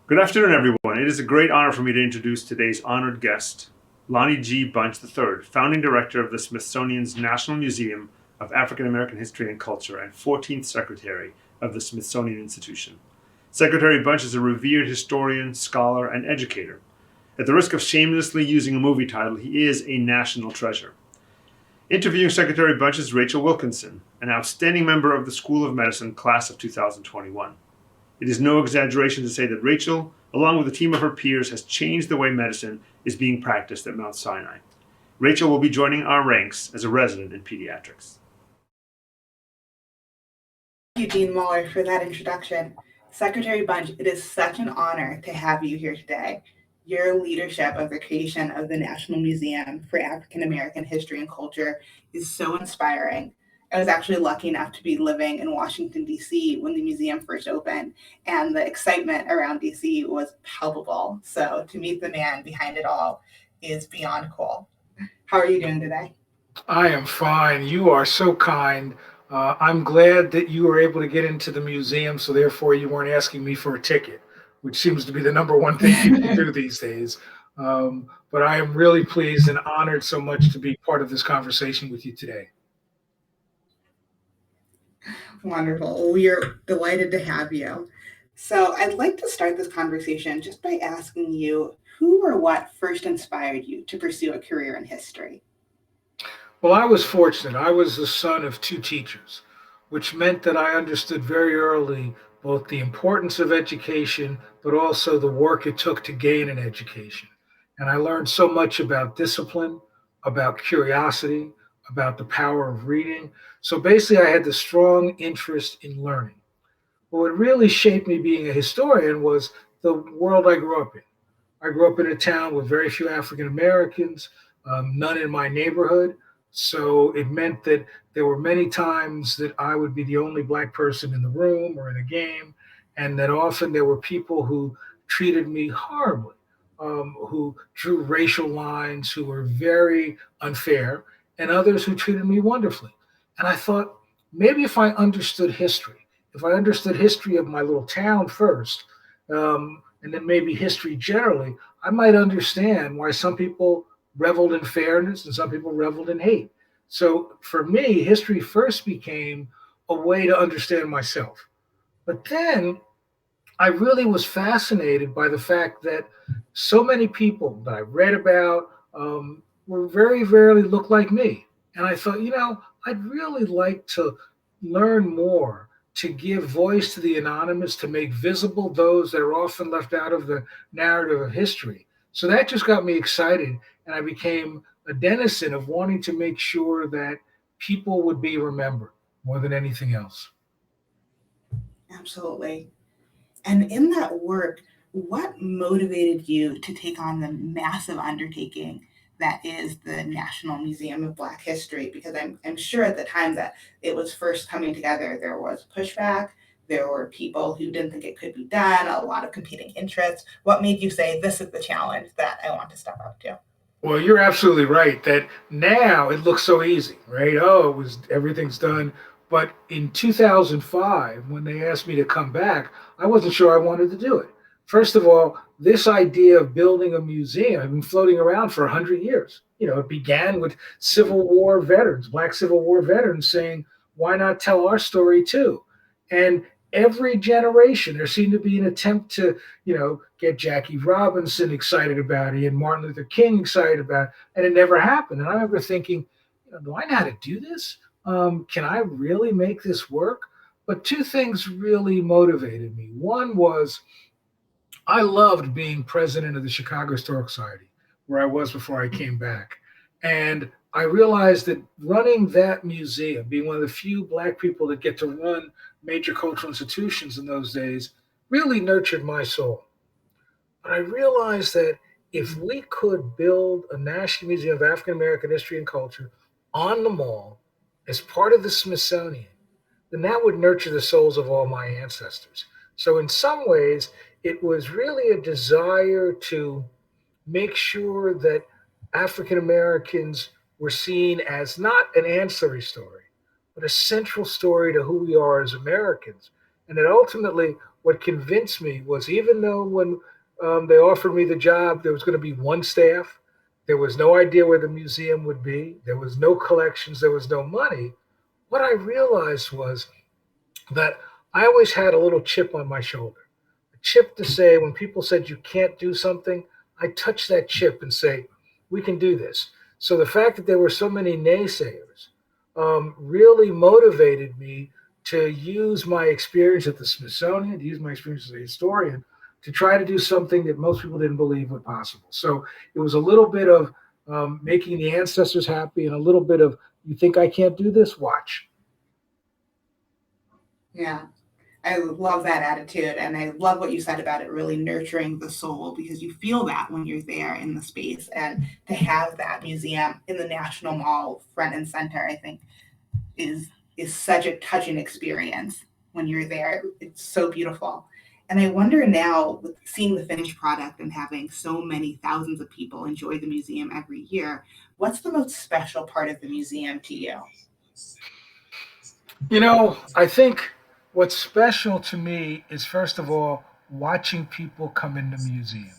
Good afternoon, everyone. It is a great honor for me to introduce today's honored guest, Lonnie Bunch III, founding director of the Smithsonian's National Museum of African American History and Culture and 14th Secretary of the Smithsonian Institution. Secretary Bunch is a revered historian, scholar, and educator. At the risk of shamelessly using a movie title, he is a national treasure. Interviewing Secretary Bunch is Rachel Wilkinson, an outstanding member of the School of Medicine class of 2021. It is no exaggeration to say that Rachel, along with a team of her peers, has changed the way medicine is being practiced at Mount Sinai. Rachel will be joining our ranks as a resident in pediatrics. Thank you, Dean Muller, for that introduction. Secretary Bunch, it is such an honor to have you here today. Your leadership of the creation of the National Museum for African American History and Culture is so inspiring. I was actually lucky enough to be living in Washington, D.C. when the museum first opened, and the excitement around D.C. was palpable. So to meet the man behind it all is beyond cool. How are you doing today? I am fine. You are so kind. I'm glad that you were able to get into the museum, so therefore you weren't asking me for a ticket, which seems to be the number one thing people do these days. But I am really pleased and honored so much to be part of this conversation with you today. Wonderful. We are delighted to have you. So, I'd like to start this conversation just by asking you who or what first inspired you to pursue a career in history? Well, I was fortunate. I was the son of two teachers, which meant that I understood very early both the importance of education, but also the work it took to gain an education. And I learned so much about discipline, about curiosity, about the power of reading. So basically, I had the strong interest in learning. But what really shaped me being a historian was the world I grew up in. I grew up in a town with very few African Americans, none in my neighborhood. So it meant that there were many times that I would be the only Black person in the room or in a game, and that often there were people who treated me horribly, who drew racial lines, who were very unfair, and others who treated me wonderfully. And I thought, maybe if I understood history of my little town first, and then maybe history generally, I might understand why some people reveled in fairness and some people reveled in hate. So for me, history first became a way to understand myself. But then I really was fascinated by the fact that so many people that I read about were very rarely looked like me. And I thought, I'd really like to learn more, to give voice to the anonymous, to make visible those that are often left out of the narrative of history. So that just got me excited. And I became a denizen of wanting to make sure that people would be remembered more than anything else. Absolutely. And in that work, what motivated you to take on the massive undertaking that is the National Museum of Black History? Because I'm sure at the time that it was first coming together, there was pushback. There were people who didn't think it could be done, a lot of competing interests. What made you say, this is the challenge that I want to step up to? Well, you're absolutely right that now it looks so easy, right? Oh, everything's done. But in 2005, when they asked me to come back, I wasn't sure I wanted to do it. First of all, this idea of building a museum had been floating around for 100 years. It began with Civil War veterans, Black Civil War veterans saying, why not tell our story too? And every generation, there seemed to be an attempt to get Jackie Robinson excited about it and Martin Luther King excited about it, and it never happened. And I remember thinking, do I know how to do this? Can I really make this work? But two things really motivated me. One was I loved being president of the Chicago Historical Society, where I was before I came back. And I realized that running that museum, being one of the few Black people that get to run major cultural institutions in those days, really nurtured my soul. But I realized that if we could build a National Museum of African American History and Culture on the mall as part of the Smithsonian, then that would nurture the souls of all my ancestors. So, in some ways, it was really a desire to make sure that African Americans were seen as not an ancillary story, but a central story to who we are as Americans. And then ultimately, what convinced me was even though when they offered me the job, there was going to be one staff, there was no idea where the museum would be, there was no collections, there was no money. What I realized was that I always had a little chip on my shoulder, a chip to say when people said you can't do something, I touch that chip and say, we can do this. So the fact that there were so many naysayers really motivated me to use my experience at the Smithsonian, to use my experience as a historian, to try to do something that most people didn't believe was possible. So it was a little bit of making the ancestors happy and a little bit of, you think I can't do this? Watch. Yeah. I love that attitude. And I love what you said about it really nurturing the soul because you feel that when you're there in the space. And to have that museum in the National Mall front and center, I think is such a touching experience when you're there. It's so beautiful. And I wonder now, with seeing the finished product and having so many thousands of people enjoy the museum every year, what's the most special part of the museum to you? I think what's special to me is, first of all, watching people come in the museum.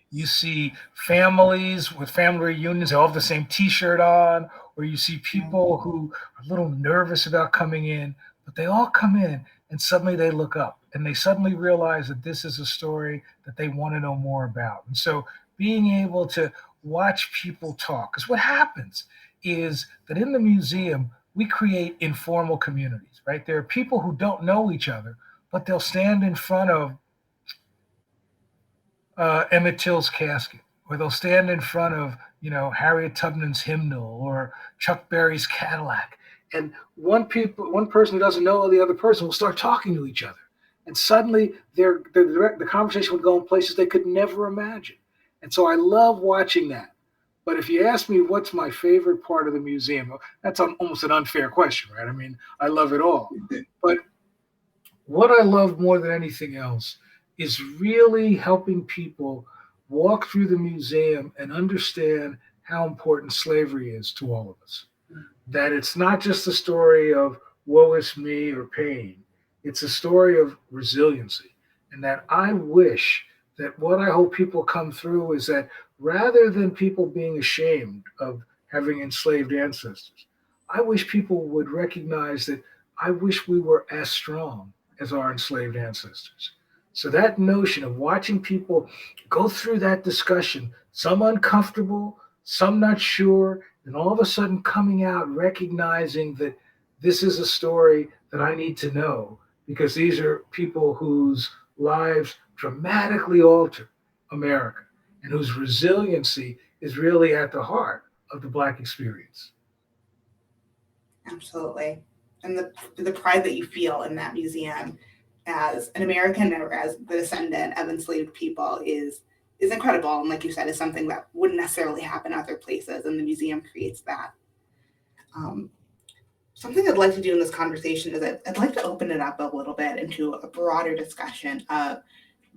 You see families with family reunions, they all have the same T-shirt on, or you see people who are a little nervous about coming in, but they all come in and suddenly they look up and they suddenly realize that this is a story that they want to know more about. And so being able to watch people talk, because what happens is that in the museum, we create informal communities, right? There are people who don't know each other, but they'll stand in front of Emmett Till's casket, or they'll stand in front of, Harriet Tubman's hymnal or Chuck Berry's Cadillac. And one person who doesn't know the other person will start talking to each other. And suddenly the conversation would go in places they could never imagine. And so I love watching that. But if you ask me what's my favorite part of the museum, that's almost an unfair question, right? I mean, I love it all. But what I love more than anything else is really helping people walk through the museum and understand how important slavery is to all of us. That it's not just a story of woe is me or pain, it's a story of resiliency. And that I wish that what I hope people come through is that rather than people being ashamed of having enslaved ancestors, I wish people would recognize that I wish we were as strong as our enslaved ancestors. So that notion of watching people go through that discussion, some uncomfortable, some not sure, and all of a sudden coming out recognizing that this is a story that I need to know because these are people whose lives dramatically alter America and whose resiliency is really at the heart of the Black experience. Absolutely. And the pride that you feel in that museum as an American or as the descendant of enslaved people is incredible. And like you said, is something that wouldn't necessarily happen other places. And the museum creates that. Something I'd like to do in this conversation is I'd like to open it up a little bit into a broader discussion of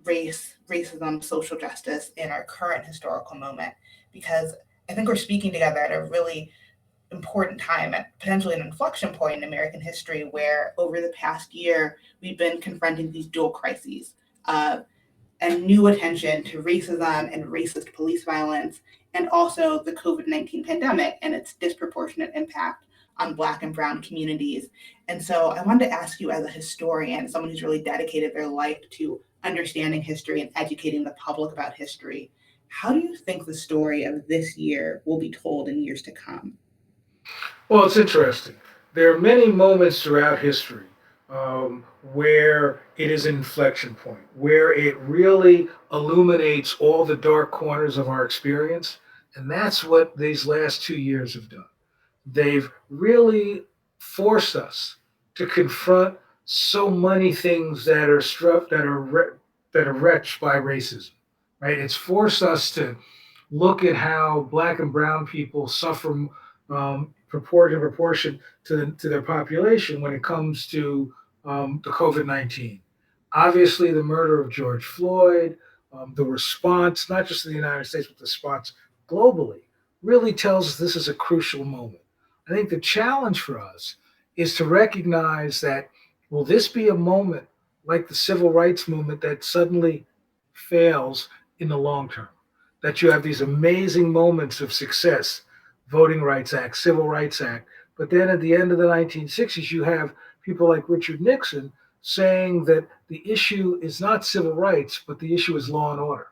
race, racism, social justice in our current historical moment, because I think we're speaking together at a really important time, at potentially an inflection point in American history, where over the past year, we've been confronting these dual crises and new attention to racism and racist police violence, and also the COVID-19 pandemic and its disproportionate impact on Black and Brown communities. And so I wanted to ask you, as a historian, someone who's really dedicated their life to understanding history and educating the public about history, how do you think the story of this year will be told in years to come? Well, it's interesting. There are many moments throughout history where it is an inflection point, where it really illuminates all the dark corners of our experience. And that's what these last 2 years have done. They've really forced us to confront so many things that are wretched by racism, right? It's forced us to look at how Black and Brown people suffer proportion to their population when it comes to the COVID-19. Obviously, the murder of George Floyd, the response, not just in the United States, but the response globally, really tells us this is a crucial moment. I think the challenge for us is to recognize that will this be a moment like the civil rights movement that suddenly fails in the long term. That you have these amazing moments of success, Voting Rights Act, Civil Rights Act, but then at the end of the 1960s, you have people like Richard Nixon saying that the issue is not civil rights, but the issue is law and order.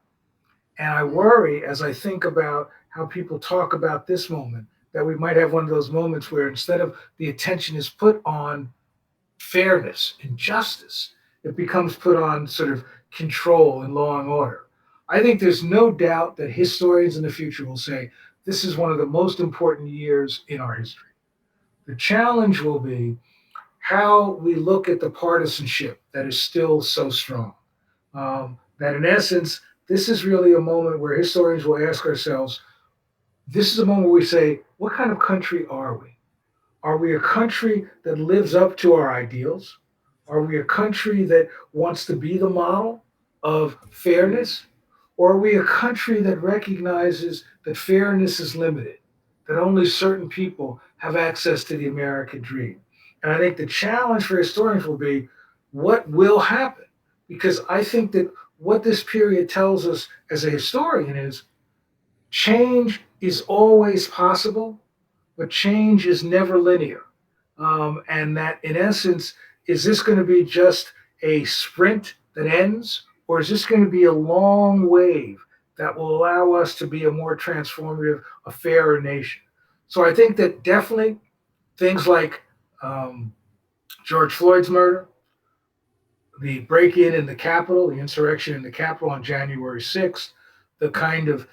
And I worry as I think about how people talk about this moment that we might have one of those moments where instead of the attention is put on fairness and justice, it becomes put on sort of control and law and order. I think there's no doubt that historians in the future will say this is one of the most important years in our history. The challenge will be how we look at the partisanship that is still so strong. That in essence, this is really a moment where historians will ask ourselves, this is a moment where we say, what kind of country are we? Are we a country that lives up to our ideals? Are we a country that wants to be the model of fairness? Or are we a country that recognizes that fairness is limited, that only certain people have access to the American dream? And I think the challenge for historians will be what will happen? Because I think that what this period tells us as a historian is change is always possible, but change is never linear. And that in essence, is this going to be just a sprint that ends, or is this going to be a long wave that will allow us to be a more transformative, a fairer nation? So I think that definitely things like George Floyd's murder, the break-in in the Capitol, the insurrection in the Capitol on January 6th, the kind of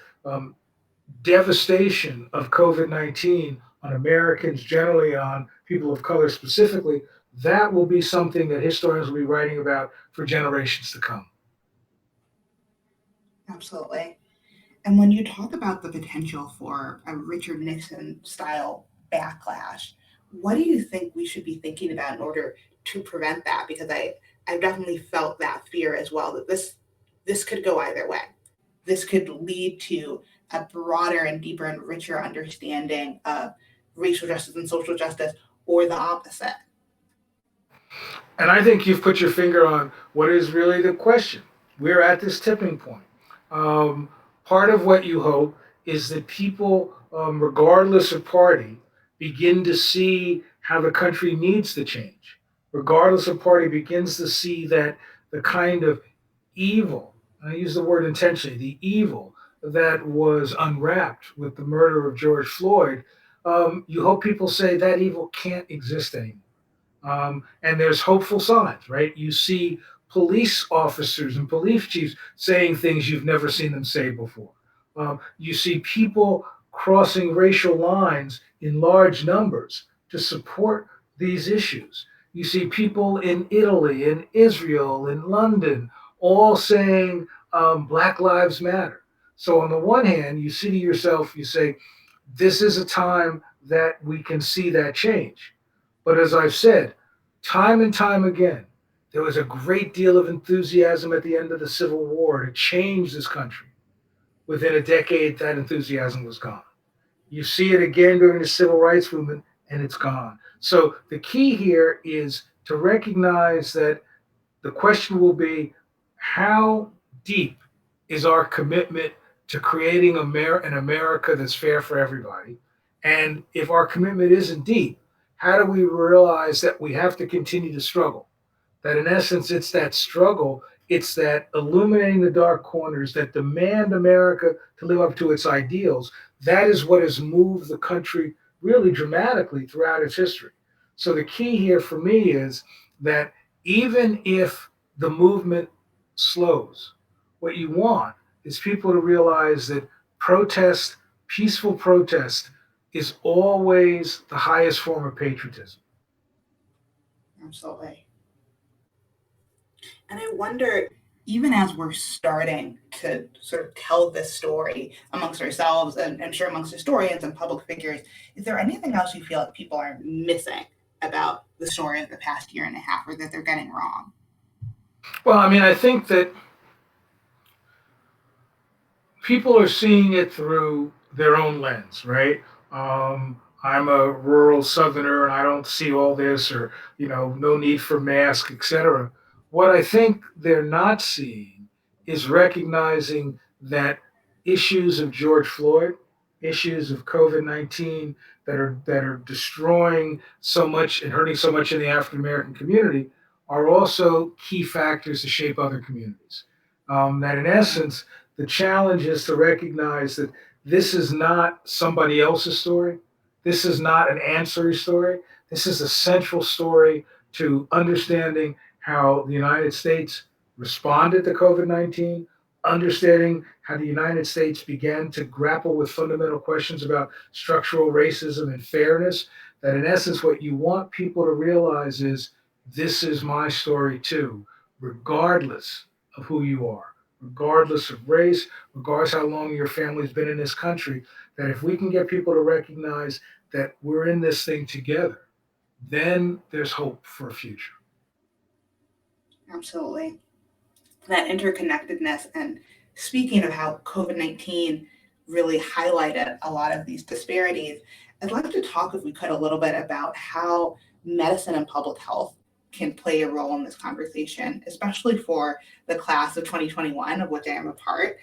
devastation of COVID-19 on Americans generally, on people of color specifically, that will be something that historians will be writing about for generations to come. Absolutely. And when you talk about the potential for a Richard Nixon style backlash, what do you think we should be thinking about in order to prevent that? Because I've definitely felt that fear as well, that this could go either way. This could lead to a broader and deeper and richer understanding of racial justice and social justice, or the opposite. And I think you've put your finger on what is really the question. We're at this tipping point. Part of what you hope is that people, regardless of party, begin to see how the country needs to change. Regardless of party, begins to see that the kind of evil, and I use the word intentionally, the evil that was unwrapped with the murder of George Floyd, you hope people say that evil can't exist anymore. And there's hopeful signs, right? You see police officers and police chiefs saying things you've never seen them say before. You see people crossing racial lines in large numbers to support these issues. You see people in Italy, in Israel, in London, all saying Black Lives Matter. So on the one hand, you see to yourself, you say, this is a time that we can see that change. But as I've said, time and time again, there was a great deal of enthusiasm at the end of the Civil War to change this country. Within a decade, that enthusiasm was gone. You see it again during the Civil Rights Movement, and it's gone. So the key here is to recognize that the question will be, how deep is our commitment to creating an America that's fair for everybody? And if our commitment isn't deep, how do we realize that we have to continue to struggle? That in essence, it's that struggle, it's that illuminating the dark corners that demand America to live up to its ideals. That is what has moved the country really dramatically throughout its history. So the key here for me is that even if the movement slows, what you want is people to realize that protest, peaceful protest, is always the highest form of patriotism. Absolutely. And I wonder, even as we're starting to sort of tell this story amongst ourselves, and I'm sure amongst historians and public figures, is there anything else you feel like people are missing about the story of the past year and a half, or that they're getting wrong? Well, I mean, I think that people are seeing it through their own lens, right? I'm a rural Southerner and I don't see all this, or no need for masks, etc. What I think they're not seeing is recognizing that issues of George Floyd, issues of COVID-19 that are destroying so much and hurting so much in the African American community are also key factors to shape other communities. That in essence, the challenge is to recognize that this is not somebody else's story. This is not an ancillary story. This is a central story to understanding how the United States responded to COVID 19, understanding how the United States began to grapple with fundamental questions about structural racism and fairness. That, in essence, what you want people to realize is this is my story too, regardless of who you are, regardless of race, regardless how long your family's been in this country. That if we can get people to recognize that we're in this thing together, then there's hope for a future. Absolutely. That interconnectedness. And speaking of how COVID-19 really highlighted a lot of these disparities, I'd like to talk, if we could, a little bit about how medicine and public health can play a role in this conversation, especially for the class of 2021, of which I am a part.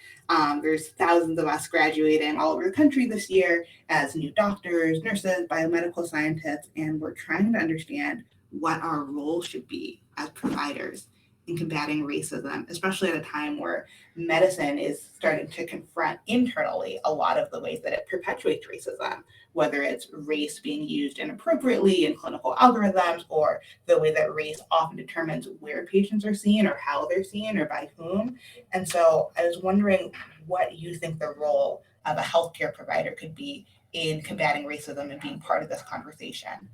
There's thousands of us graduating all over the country this year as new doctors, nurses, biomedical scientists, and we're trying to understand what our role should be as providers in combating racism, especially at a time where medicine is starting to confront internally a lot of the ways that it perpetuates racism, whether it's race being used inappropriately in clinical algorithms, or the way that race often determines where patients are seen or how they're seen or by whom. And so I was wondering what you think the role of a healthcare provider could be in combating racism and being part of this conversation.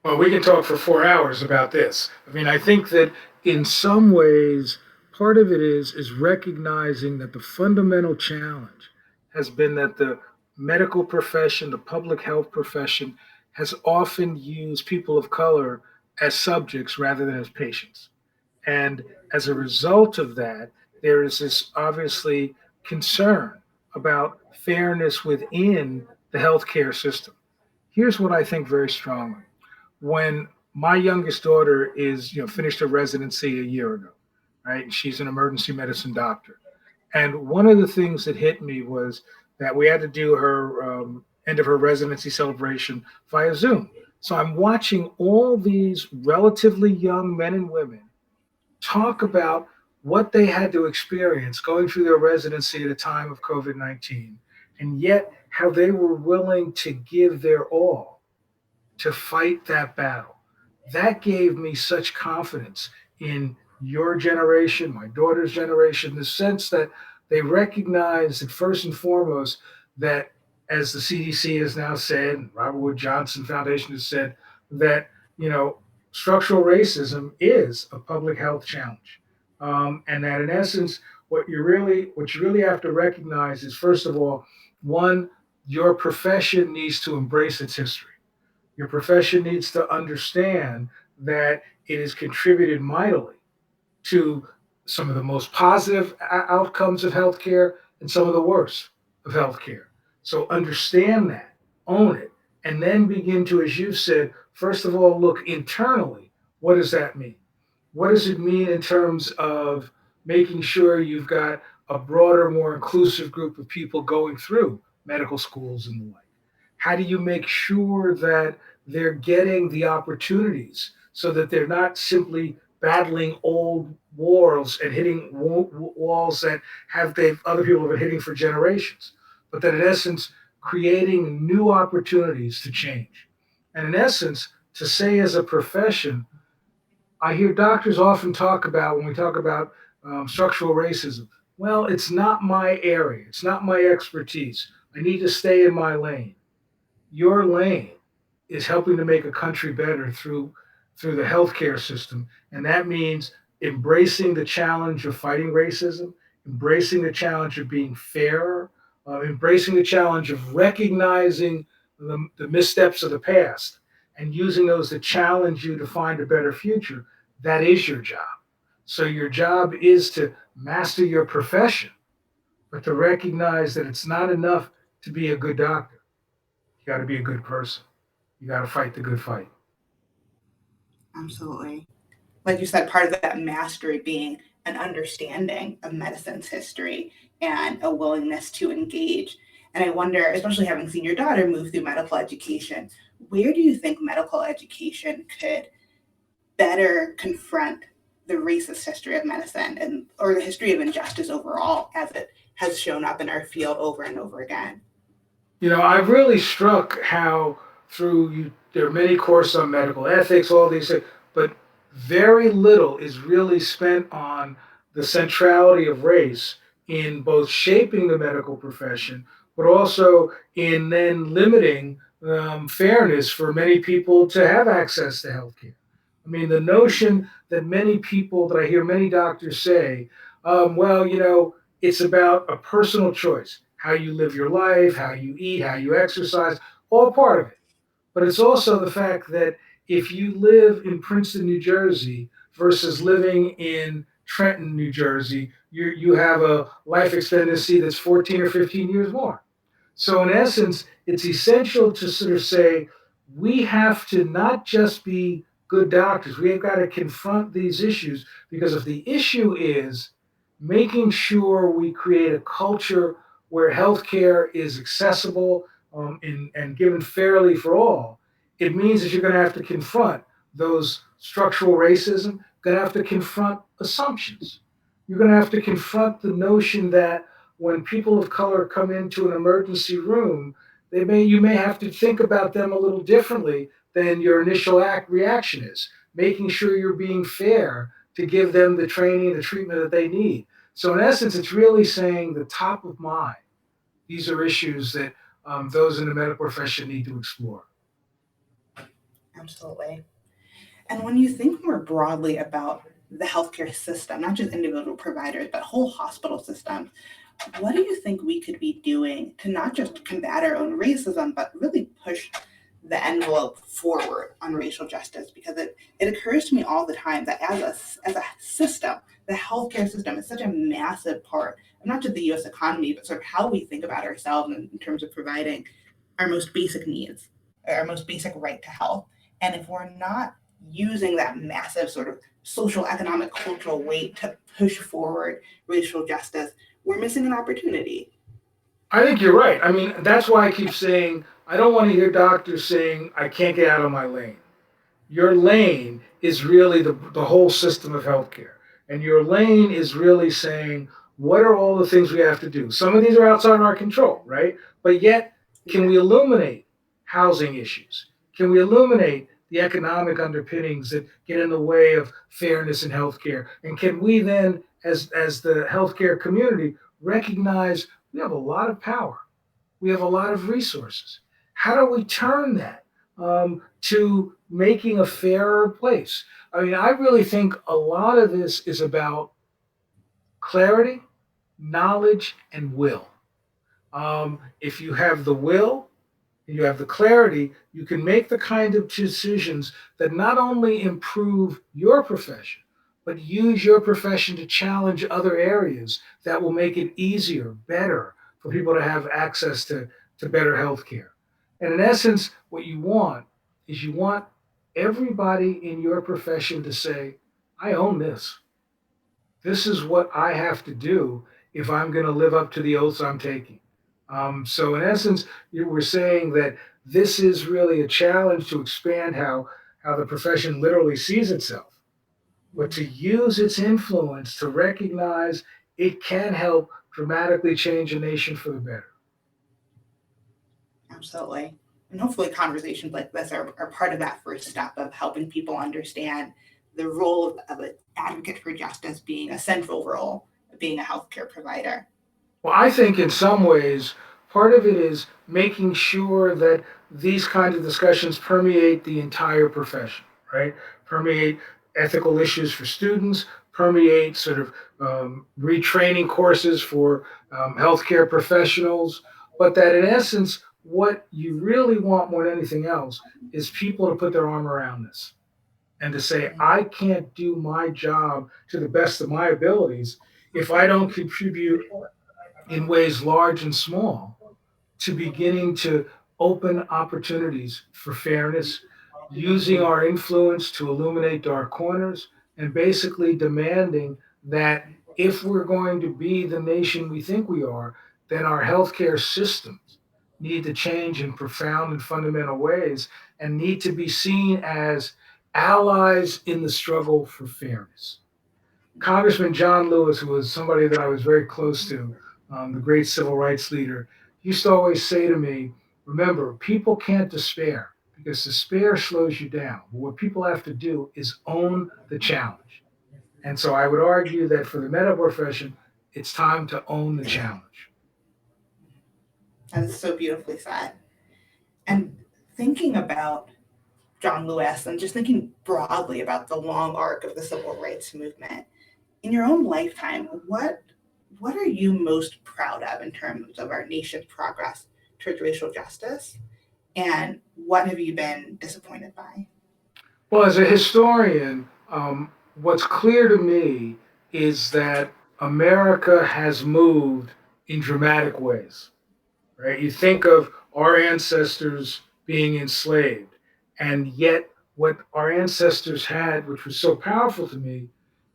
Well, we can talk for 4 hours about this. I mean, I think that in some ways, part of it is recognizing that the fundamental challenge has been that the medical profession, the public health profession, has often used people of color as subjects rather than as patients. And as a result of that, there is this obviously concern about fairness within the healthcare system. Here's what I think very strongly. When my youngest daughter is, finished her residency a year ago, right? And she's an emergency medicine doctor. And one of the things that hit me was that we had to do her end of her residency celebration via Zoom. So I'm watching all these relatively young men and women talk about what they had to experience going through their residency at a time of COVID 19, and yet how they were willing to give their all to fight that battle. That gave me such confidence in your generation, my daughter's generation, the sense that they recognize that first and foremost, that as the CDC has now said, and Robert Wood Johnson Foundation has said, that you know structural racism is a public health challenge, and that in essence, what you really have to recognize is first of all, one, your profession needs to embrace its history. Your profession needs to understand that it has contributed mightily to some of the most positive outcomes of healthcare and some of the worst of healthcare. So understand that, own it, and then begin to, as you've said, first of all, look internally. What does that mean? What does it mean in terms of making sure you've got a broader, more inclusive group of people going through medical schools and the like? How do you make sure that they're getting the opportunities so that they're not simply battling old wars and hitting walls that other people have been hitting for generations, but that in essence creating new opportunities to change. And in essence, to say as a profession, I hear doctors often talk about when we talk about structural racism. Well, it's not my area. It's not my expertise. I need to stay in my lane. Your lane is helping to make a country better through the healthcare system, and that means embracing the challenge of fighting racism, embracing the challenge of being fairer, embracing the challenge of recognizing the missteps of the past and using those to challenge you to find a better future. That is your job. So your job is to master your profession, but to recognize that it's not enough to be a good doctor. You got to be a good person. You got to fight the good fight. Absolutely. like you said, part of that mastery being an understanding of medicine's history and a willingness to engage. And I wonder, especially having seen your daughter move through medical education, where do you think medical education could better confront the racist history of medicine and or the history of injustice overall as it has shown up in our field over and over again? I've really struck how there are many courses on medical ethics, all these things, but very little is really spent on the centrality of race in both shaping the medical profession, but also in then limiting fairness for many people to have access to healthcare. I mean, the notion that many people, that I hear many doctors say, well, it's about a personal choice, how you live your life, how you eat, how you exercise, all part of it. But it's also the fact that if you live in Princeton, New Jersey versus living in Trenton, New Jersey, you have a life expectancy that's 14 or 15 years more. So, in essence, it's essential to sort of say we have to not just be good doctors, we have got to confront these issues, because if the issue is making sure we create a culture where healthcare is accessible and given fairly for all, it means that you're going to have to confront those structural racism, going to have to confront assumptions. You're going to have to confront the notion that when people of color come into an emergency room, you may have to think about them a little differently than your initial reaction is, making sure you're being fair to give them the training, the treatment that they need. So in essence, it's really saying the top of mind. These are issues that those in the medical profession need to explore. Absolutely. And when you think more broadly about the healthcare system, not just individual providers, but whole hospital systems, what do you think we could be doing to not just combat our own racism, but really push the envelope forward on racial justice? Because it occurs to me all the time that as a system, the healthcare system is such a massive part of not just the US economy, but sort of how we think about ourselves in terms of providing our most basic needs, our most basic right to health. And if we're not using that massive sort of social, economic, cultural weight to push forward racial justice, we're missing an opportunity. I think you're right. I mean, that's why I keep saying I don't want to hear doctors saying I can't get out of my lane. Your lane is really the whole system of healthcare. And your lane is really saying, what are all the things we have to do? Some of these are outside our control, right? But yet, can we illuminate housing issues? Can we illuminate the economic underpinnings that get in the way of fairness in healthcare? And can we then, as the healthcare community, recognize we have a lot of power, we have a lot of resources? How do we turn that to making a fairer place? I mean, I really think a lot of this is about clarity, knowledge, and will. If you have the will, you have the clarity, you can make the kind of decisions that not only improve your profession, but use your profession to challenge other areas that will make it easier, better for people to have access to better health care. And in essence, what you want is you want everybody in your profession to say, I own this. This is what I have to do if I'm going to live up to the oaths I'm taking. So, in essence, you were saying that this is really a challenge to expand how the profession literally sees itself, but to use its influence to recognize it can help dramatically change a nation for the better. Absolutely. And hopefully conversations like this are part of that first step of helping people understand the role of an advocate for justice being a central role of being a healthcare provider. Well, I think in some ways, part of it is making sure that these kinds of discussions permeate the entire profession, right? Permeate ethical issues for students, permeate sort of retraining courses for healthcare professionals, but that in essence, what you really want more than anything else is people to put their arm around this and to say, I can't do my job to the best of my abilities if I don't contribute in ways large and small to beginning to open opportunities for fairness, using our influence to illuminate dark corners, and basically demanding that if we're going to be the nation we think we are, then our healthcare systems need to change in profound and fundamental ways and need to be seen as allies in the struggle for fairness. Congressman John Lewis, who was somebody that I was very close to, the great civil rights leader, used to always say to me, remember, people can't despair because despair slows you down. But what people have to do is own the challenge. And so I would argue that for the medical profession, it's time to own the challenge. That is so beautifully said. And thinking about John Lewis and just thinking broadly about the long arc of the civil rights movement, in your own lifetime, what are you most proud of in terms of our nation's progress towards racial justice? And what have you been disappointed by? Well, as a historian, what's clear to me is that America has moved in dramatic ways, right? You think of our ancestors being enslaved, and yet what our ancestors had, which was so powerful to me,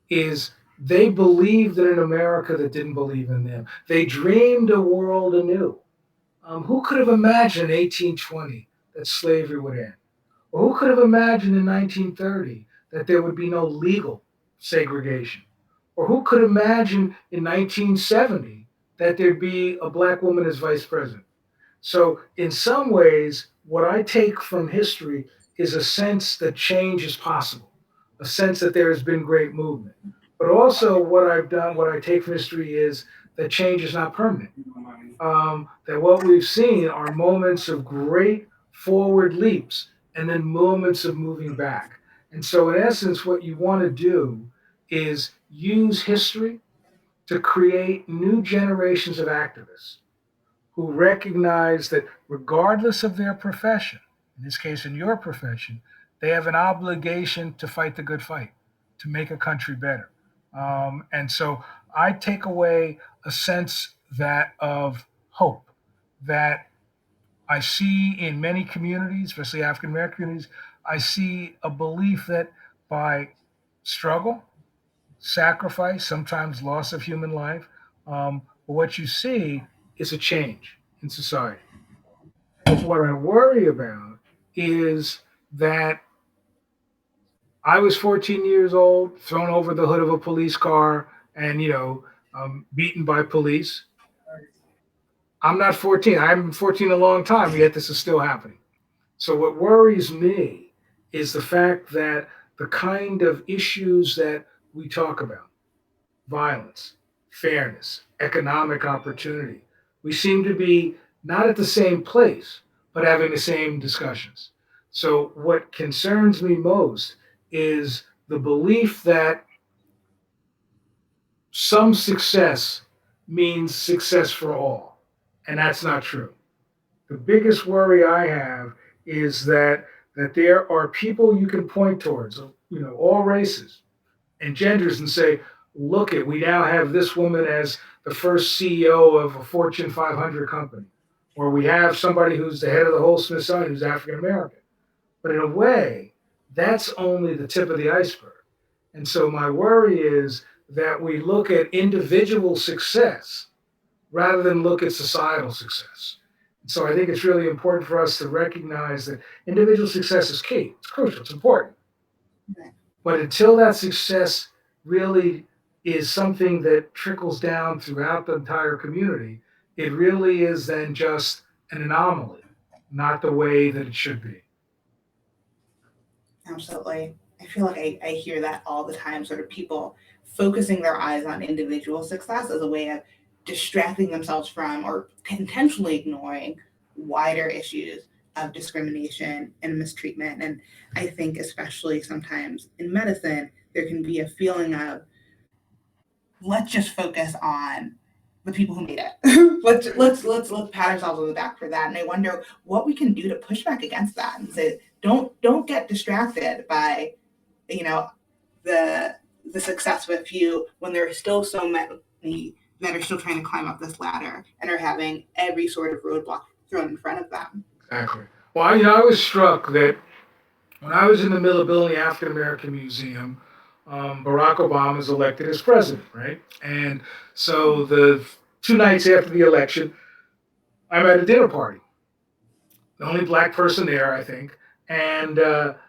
is they believed in an America that didn't believe in them. They dreamed a world anew. Who could have imagined in 1820 that slavery would end? Or who could have imagined in 1930 that there would be no legal segregation? Or who could imagine in 1970 that there'd be a black woman as vice president? So, in some ways, what I take from history is a sense that change is possible, a sense that there has been great movement. But also, what I've done, what I take from history is that change is not permanent. That what we've seen are moments of great forward leaps and then moments of moving back. And so, in essence, what you want to do is use history to create new generations of activists who recognize that regardless of their profession, in this case, in your profession, they have an obligation to fight the good fight, to make a country better. And so I take away a sense that of hope that I see in many communities, especially African American communities. I see a belief that by struggle, sacrifice, sometimes loss of human life, what you see is a change in society. What I worry about is that I was 14 years old, thrown over the hood of a police car, and beaten by police. I'm not 14. I haven't been 14 a long time, yet this is still happening. So what worries me is the fact that the kind of issues that we talk about, violence, fairness, economic opportunity, we seem to be not at the same place, but having the same discussions. So what concerns me most is the belief that some success means success for all. And that's not true. The biggest worry I have is that there are people you can point towards, all races and genders, and say, look at, we now have this woman as the first CEO of a Fortune 500 company, or we have somebody who's the head of the whole Smithsonian who's African American. But in a way, that's only the tip of the iceberg. And so my worry is that we look at individual success rather than look at societal success. So I think it's really important for us to recognize that individual success is key. It's crucial. It's important. But until that success really is something that trickles down throughout the entire community, it really is then just an anomaly, not the way that it should be. Absolutely. I feel like I hear that all the time, sort of people focusing their eyes on individual success as a way of distracting themselves from or intentionally ignoring wider issues of discrimination and mistreatment. And I think especially sometimes in medicine, there can be a feeling of let's just focus on the people who made it. let's pat ourselves on the back for that. And I wonder what we can do to push back against that and say, don't get distracted by, the success of a few when there are still so many that are still trying to climb up this ladder and are having every sort of roadblock thrown in front of them. Exactly. Well, I was struck that when I was in the Millability African American Museum, Barack Obama is elected as president, right? And so the 2 nights after the election, I'm at a dinner party, the only black person there, I think. And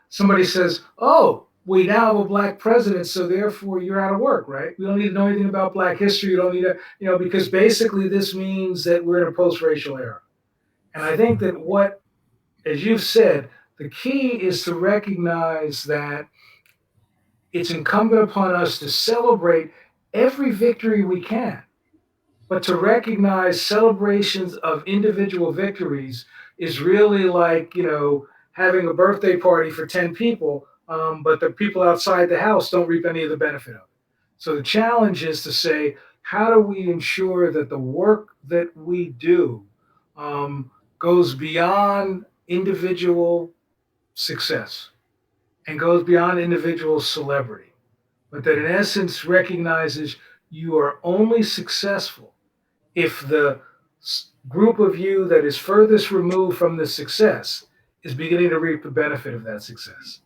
somebody says, "Oh, we now have a black president, so therefore you're out of work, right? We don't need to know anything about black history. You don't need to, because basically this means that we're in a post-racial era." And I think that what, as you've said, the key is to recognize that it's incumbent upon us to celebrate every victory we can, but to recognize celebrations of individual victories is really like, having a birthday party for 10 people, but the people outside the house don't reap any of the benefit of it. So the challenge is to say, how do we ensure that the work that we do um, goes beyond individual success and goes beyond individual celebrity, but that in essence recognizes you are only successful if the group of you that is furthest removed from the success is beginning to reap the benefit of that success.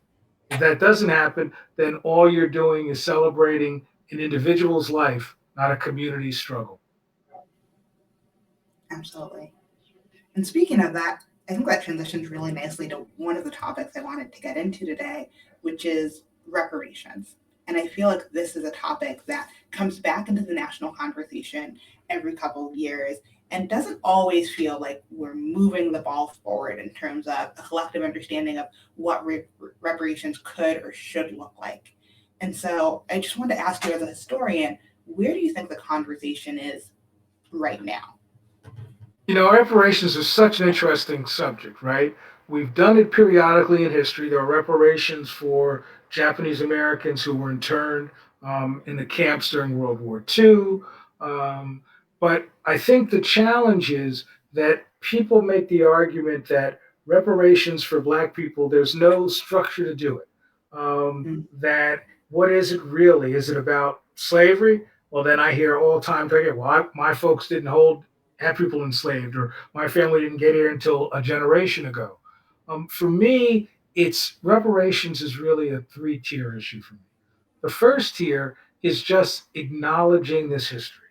If that doesn't happen, then all you're doing is celebrating an individual's life, not a community struggle. Absolutely. And speaking of that, I think that transitions really nicely to one of the topics I wanted to get into today, which is reparations. And I feel like this is a topic that comes back into the national conversation every couple of years and doesn't always feel like we're moving the ball forward in terms of a collective understanding of what reparations could or should look like. And so I just wanted to ask you, as a historian, where do you think the conversation is right now? Reparations is such an interesting subject, right? We've done it periodically in history. There are reparations for Japanese Americans who were interned in the camps during World War II. Um, but I think the challenge is that people make the argument that reparations for Black people, there's no structure to do it. That what is it really? Is it about slavery? Well, then I hear all the time, well, my folks didn't have people enslaved, or my family didn't get here until a generation ago. For me, it's reparations is really a three-tier issue for me. The first tier is just acknowledging this history,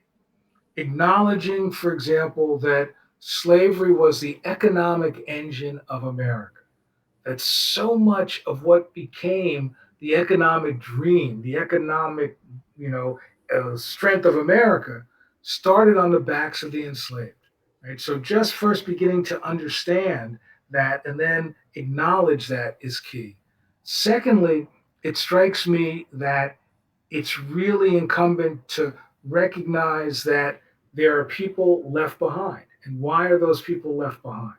acknowledging, for example, that slavery was the economic engine of America, that so much of what became the economic dream, the economic, strength of America started on the backs of the enslaved. Right. So just first beginning to understand that and then acknowledge that is key. Secondly, it strikes me that it's really incumbent to recognize that there are people left behind. And why are those people left behind?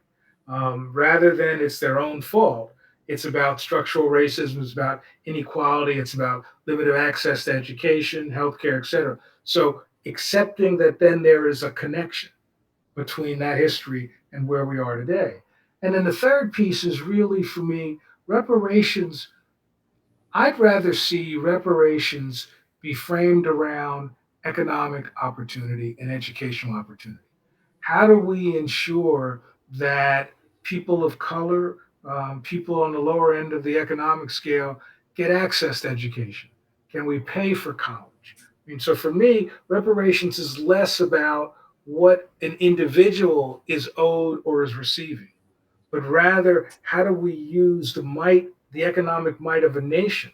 Rather than it's their own fault, it's about structural racism, it's about inequality, it's about limited access to education, healthcare, et cetera. So accepting that then there is a connection between that history and where we are today. And then the third piece is really, for me, reparations. I'd rather see reparations be framed around economic opportunity and educational opportunity. How do we ensure that people of color, people on the lower end of the economic scale, get access to education? Can we pay for college? So for me, reparations is less about what an individual is owed or is receiving, but rather how do we use the economic might of a nation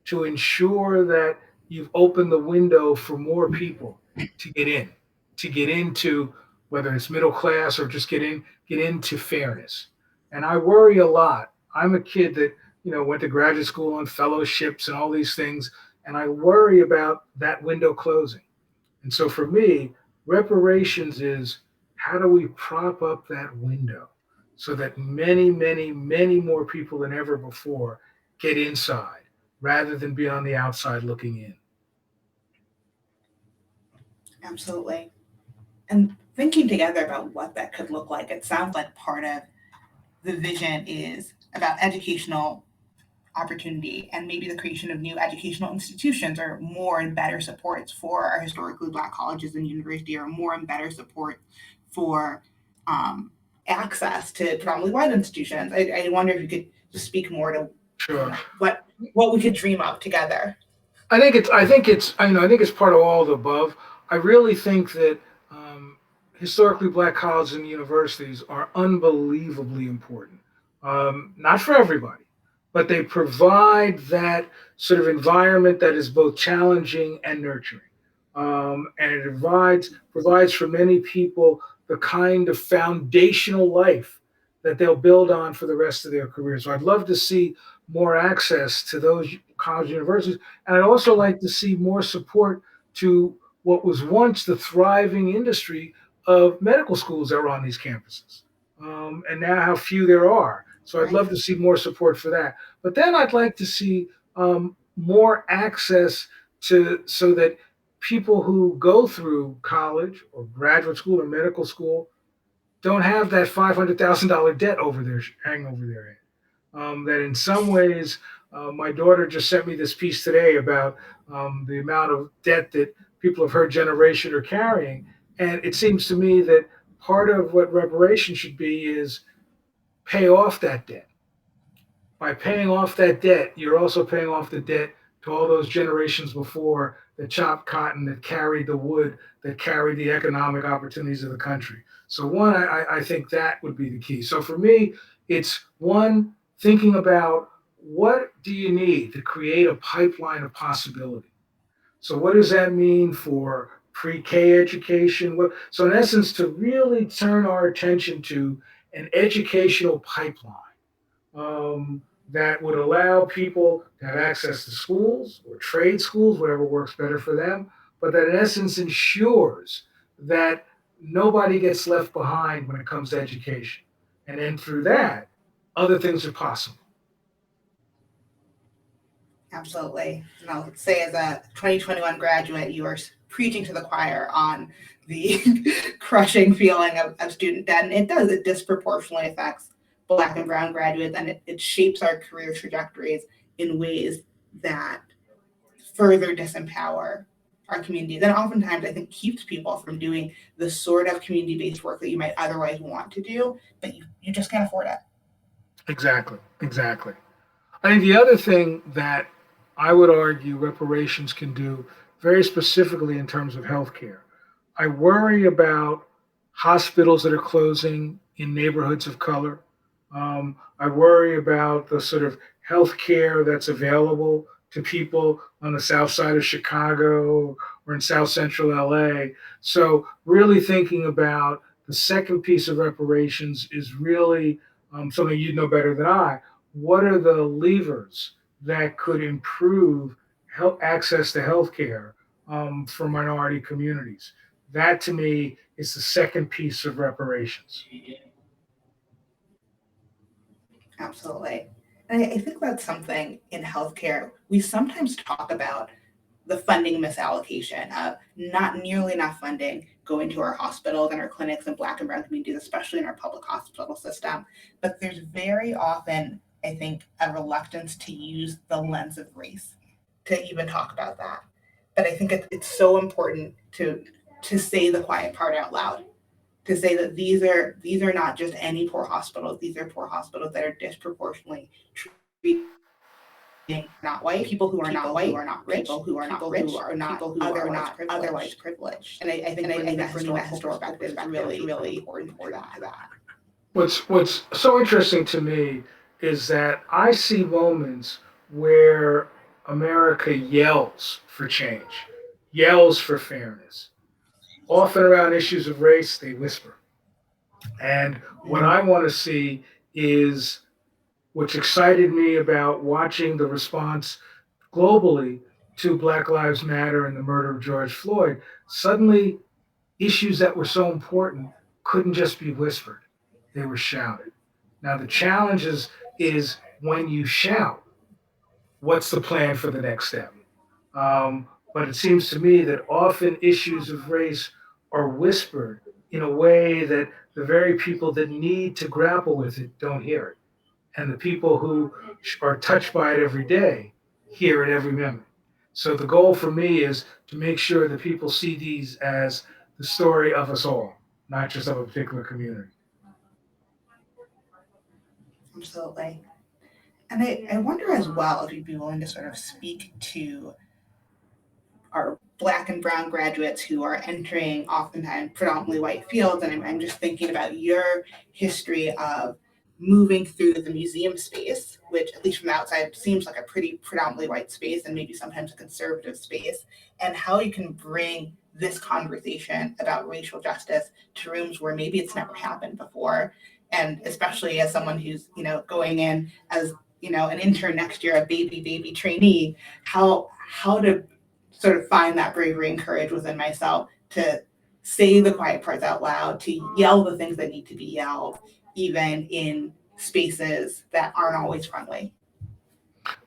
to ensure that you've opened the window for more people to get into, whether it's middle class or just get into fairness. And I worry a lot. I'm a kid that, went to graduate school on fellowships and all these things, and I worry about that window closing. And so for me, reparations is how do we prop up that window so that many, many, many more people than ever before get inside rather than be on the outside looking in. Absolutely. And thinking together about what that could look like, it sounds like part of the vision is about educational opportunity and maybe the creation of new educational institutions or more and better supports for our historically Black colleges and university, or more and better support for access to predominantly white institutions. I wonder if you could just speak more to Sure. what we could dream of together. I think it's part of all the above. I really think that historically black colleges and universities are unbelievably important. Not for everybody, but they provide that sort of environment that is both challenging and nurturing. And it provides for many people the kind of foundational life that they'll build on for the rest of their career. So I'd love to see more access to those college universities. And I'd also like to see more support to what was once the thriving industry of medical schools that were on these campuses. And now how few there are. So I'd Right. love to see more support for that. But then I'd like to see more access to so that people who go through college or graduate school or medical school don't have that $500,000 debt hanging over their head. That in some ways, my daughter just sent me this piece today about the amount of debt that people of her generation are carrying. And it seems to me that part of what reparation should be is pay off that debt. By paying off that debt, you're also paying off the debt to all those generations before that chopped cotton, that carried the wood, that carried the economic opportunities of the country. So, one, I think that would be the key. So, for me, it's one, thinking about what do you need to create a pipeline of possibility. So, what does that mean for pre-K education? So, in essence, to really turn our attention to an educational pipeline that would allow people to have access to schools or trade schools, whatever works better for them, but that in essence ensures that nobody gets left behind when it comes to education. And then through that, other things are possible. Absolutely. And I'll say, as a 2021 graduate, you are preaching to the choir on the crushing feeling of student debt. And it disproportionately affects Black and Brown graduates, and it shapes our career trajectories in ways that further disempower our communities. And oftentimes, I think, keeps people from doing the sort of community based work that you might otherwise want to do, but you just can't afford it. Exactly, exactly. I think the other thing that I would argue reparations can do very specifically in terms of healthcare, I worry about hospitals that are closing in neighborhoods of color. I worry about the sort of healthcare that's available to people on the south side of Chicago or in South Central LA. So, really thinking about the second piece of reparations is really something you'd know better than I. What are the levers that could improve health access to healthcare for minority communities? That to me is the second piece of reparations. Absolutely. And I think that's something in healthcare we sometimes talk about, the funding misallocation of not nearly enough funding going to our hospitals and our clinics in Black and Brown communities, especially in our public hospital system. But there's very often, I think, a reluctance to use the lens of race to even talk about that. But I think it's so important to say the quiet part out loud, to say that these are not just any poor hospitals. These are poor hospitals that are disproportionately treating not white people who are not white, who are not rich, people who are not rich, who are not people who are not otherwise privileged. And I think bringing that historical perspective is really important for that. What's so interesting to me is that I see moments where America yells for change, yells for fairness. Often around issues of race, they whisper. And what I want to see is what's excited me about watching the response globally to Black Lives Matter and the murder of George Floyd. Suddenly, issues that were so important couldn't just be whispered, they were shouted. Now, the challenge is when you shout, what's the plan for the next step? But it seems to me that often issues of race are whispered in a way that the very people that need to grapple with it don't hear it. And the people who are touched by it every day hear it every minute. So the goal for me is to make sure that people see these as the story of us all, not just of a particular community. Absolutely. And I wonder as well if you'd be willing to sort of speak to are Black and brown graduates who are entering oftentimes predominantly white fields. And I'm just thinking about your history of moving through the museum space, which at least from the outside seems like a pretty predominantly white space and maybe sometimes a conservative space, and how you can bring this conversation about racial justice to rooms where maybe it's never happened before. And especially as someone who's, going in as, an intern next year, a baby trainee, how to sort of find that bravery and courage within myself to say the quiet parts out loud, to yell the things that need to be yelled, even in spaces that aren't always friendly.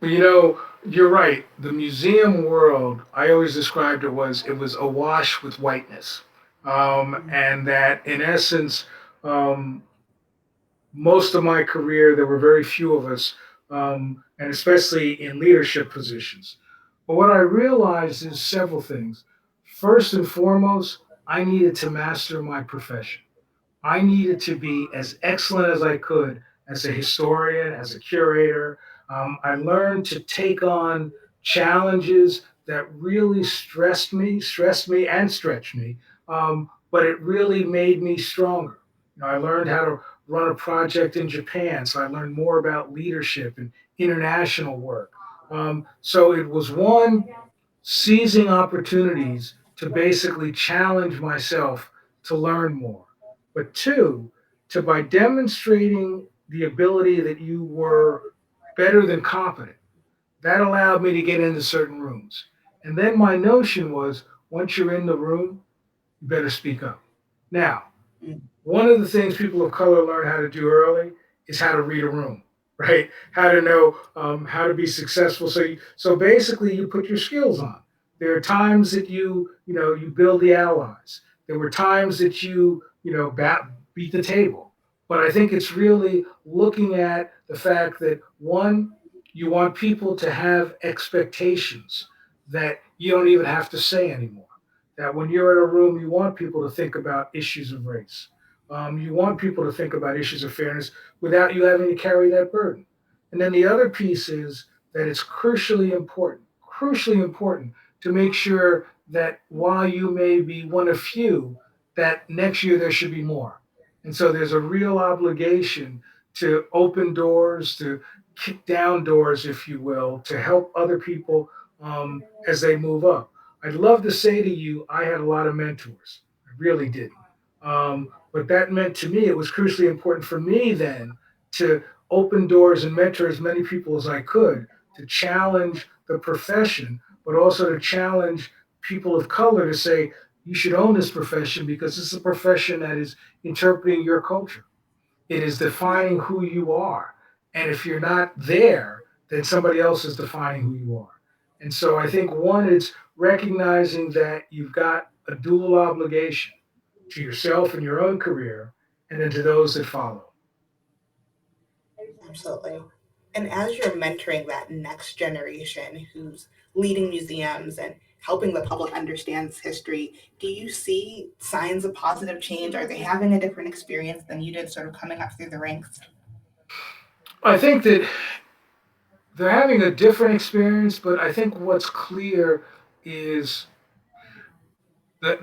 You're right. The museum world, I always described it was awash with whiteness, and that in essence, um, most of my career there were very few of us, and especially in leadership positions. But what I realized is several things. First and foremost, I needed to master my profession. I needed to be as excellent as I could as a historian, as a curator. I learned to take on challenges that really stressed me and stretched me, but it really made me stronger. I learned how to run a project in Japan, so I learned more about leadership and international work. So it was one, seizing opportunities to basically challenge myself to learn more. But two, to by demonstrating the ability that you were better than competent, that allowed me to get into certain rooms. And then my notion was once you're in the room, you better speak up. Now, one of the things people of color learn how to do early is how to read a room, right? How to know how to be successful. So basically, you put your skills on. There are times that you build the allies. There were times that beat the table. But I think it's really looking at the fact that one, you want people to have expectations that you don't even have to say anymore. That when you're in a room, you want people to think about issues of race. You want people to think about issues of fairness without you having to carry that burden. And then the other piece is that it's crucially important to make sure that while you may be one of few, that next year there should be more. And so there's a real obligation to open doors, to kick down doors, if you will, to help other people as they move up. I'd love to say to you, I had a lot of mentors. I really didn't. But that meant to me, it was crucially important for me then to open doors and mentor as many people as I could to challenge the profession, but also to challenge people of color to say, you should own this profession because it's a profession that is interpreting your culture. It is defining who you are. And if you're not there, then somebody else is defining who you are. And so I think one is recognizing that you've got a dual obligation to yourself and your own career, and then to those that follow. Absolutely. And as you're mentoring that next generation who's leading museums and helping the public understand this history, do you see signs of positive change? Are they having a different experience than you did sort of coming up through the ranks? I think that they're having a different experience, but I think what's clear is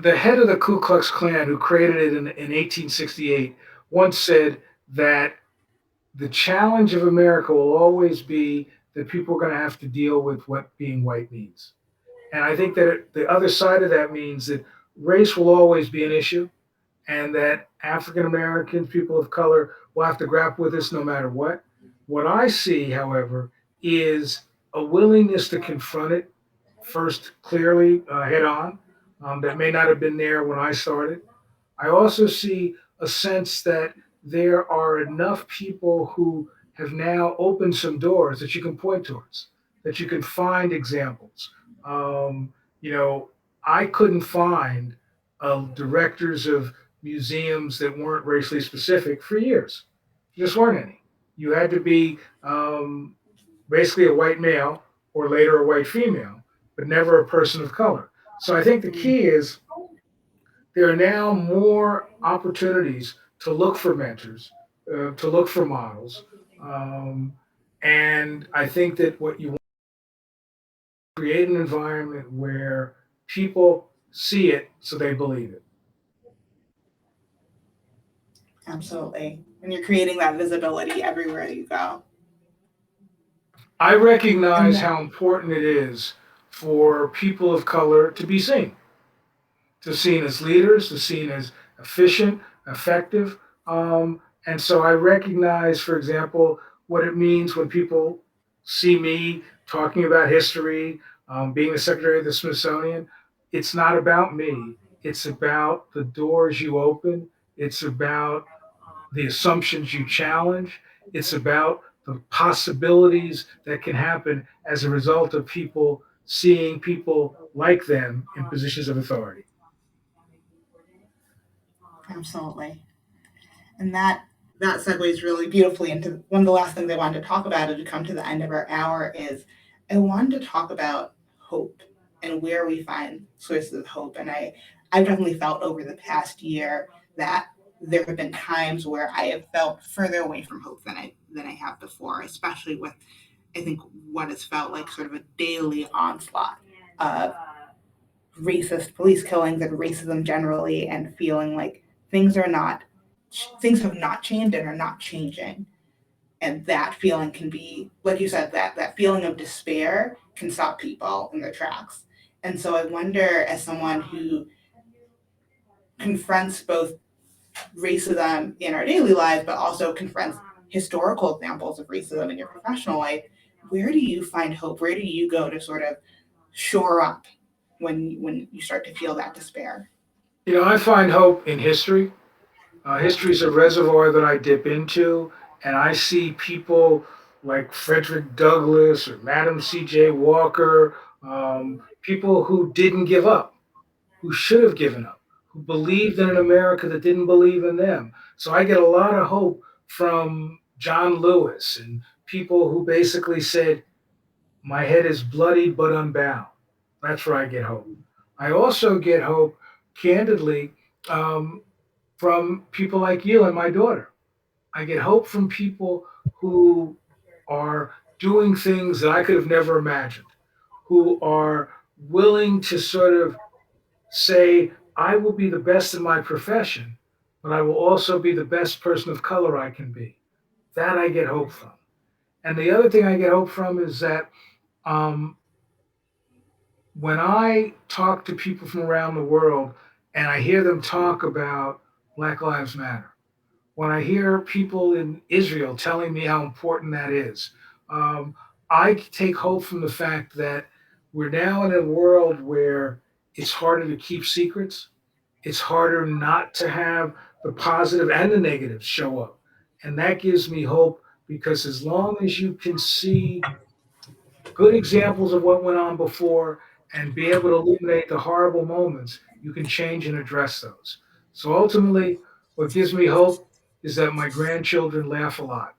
the head of the Ku Klux Klan, who created it in 1868, once said that the challenge of America will always be that people are going to have to deal with what being white means. And I think that the other side of that means that race will always be an issue, and that African Americans, people of color, will have to grapple with this no matter what. What I see, however, is a willingness to confront it first clearly head on that may not have been there when I started. I also see a sense that there are enough people who have now opened some doors that you can point towards, that you can find examples. Um, you know, I couldn't find directors of museums that weren't racially specific for years. There just weren't any. You had to be basically a white male or later a white female, but never a person of color. So I think the Mm, key is there are now more opportunities to look for mentors, to look for models. Um, and I think that what you want to create an environment where people see it so they believe it. Absolutely. And you're creating that visibility everywhere you go. I And recognize that, how important it is for people of color to be seen, to seen as leaders, to seen as efficient, effective. And so I recognize, for example, what it means when people see me talking about history, being the secretary of the Smithsonian. It's not about me. It's about the doors you open. It's about the assumptions you challenge. It's about the possibilities that can happen as a result of people seeing people like them in positions of authority. absolutely. And that segues really beautifully into one of the last things I wanted to talk about as we come to the end of our hour is I wanted to talk about hope and where we find sources of hope. And I've definitely felt over the past year that there have been times where I have felt further away from hope than I have before, especially with I think what has felt like sort of a daily onslaught of racist police killings and racism generally, and feeling like things are not things have not changed and are not changing. And that feeling can be, like you said, that feeling of despair can stop people in their tracks. And so I wonder, as someone who confronts both racism in our daily lives but also confronts historical examples of racism in your professional life, where do you find hope? Where do you go to sort of shore up when you start to feel that despair? I find hope in history. History is a reservoir that I dip into, and I see people like Frederick Douglass or Madam C.J. Walker, people who didn't give up, who should have given up, who believed in an America that didn't believe in them. So I get a lot of hope from John Lewis and people who basically said, my head is bloody but unbound. That's where I get hope. I also get hope, candidly, um, from people like you and my daughter. I get hope from people who are doing things that I could have never imagined, who are willing to sort of say, I will be the best in my profession, but I will also be the best person of color I can be. That I get hope from. And the other thing I get hope from is that um, when I talk to people from around the world and I hear them talk about Black Lives Matter, when I hear people in Israel telling me how important that is, um, I take hope from the fact that we're now in a world where it's harder to keep secrets. It's harder not to have the positive and the negative show up. And that gives me hope because as long as you can see good examples of what went on before and be able to illuminate the horrible moments, you can change and address those. So ultimately, what gives me hope is that my grandchildren laugh a lot.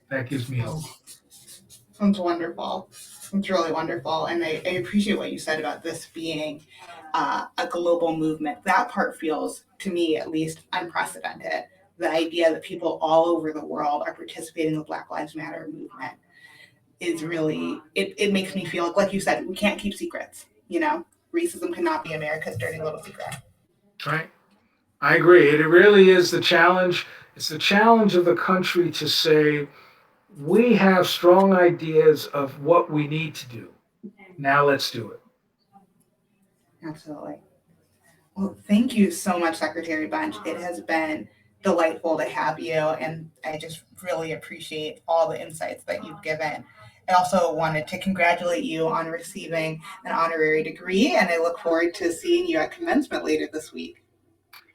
That gives me hope. Oh, sounds wonderful. It's really wonderful. And I appreciate what you said about this being a global movement. That part feels, to me at least, unprecedented. The idea that people all over the world are participating in the Black Lives Matter movement is really, it makes me feel like you said, we can't keep secrets. Racism cannot be America's dirty little secret. Right? I agree. It really is the challenge. It's the challenge of the country to say, we have strong ideas of what we need to do. Now let's do it. Absolutely. Well, thank you so much, Secretary Bunch. It has been delightful to have you, and I just really appreciate all the insights that you've given. I also wanted to congratulate you on receiving an honorary degree, and I look forward to seeing you at commencement later this week.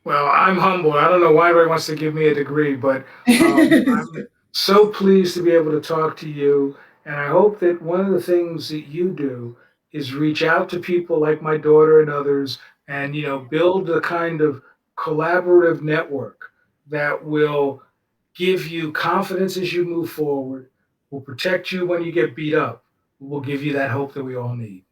Well, I'm humbled. I don't know why anybody wants to give me a degree, but I'm so pleased to be able to talk to you. And I hope that one of the things that you do is reach out to people like my daughter and others and, build a kind of collaborative network that will give you confidence as you move forward, will protect you when you get beat up, will give you that hope that we all need.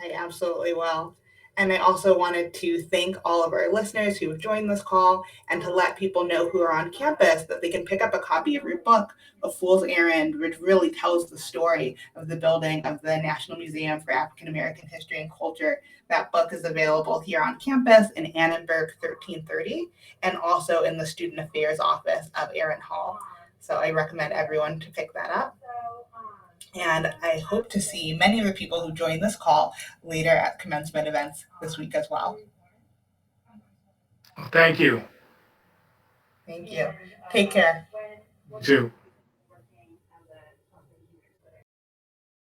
I absolutely will. And I also wanted to thank all of our listeners who have joined this call and to let people know who are on campus that they can pick up a copy of your book, A Fool's Errand, which really tells the story of the building of the National Museum for African American History and Culture. That book is available here on campus in Annenberg 1330 and also in the Student Affairs Office of Aaron Hall. So I recommend everyone to pick that up. And I hope to see many of the people who join this call later at commencement events this week as well. Thank you. Thank you. Take care. You too.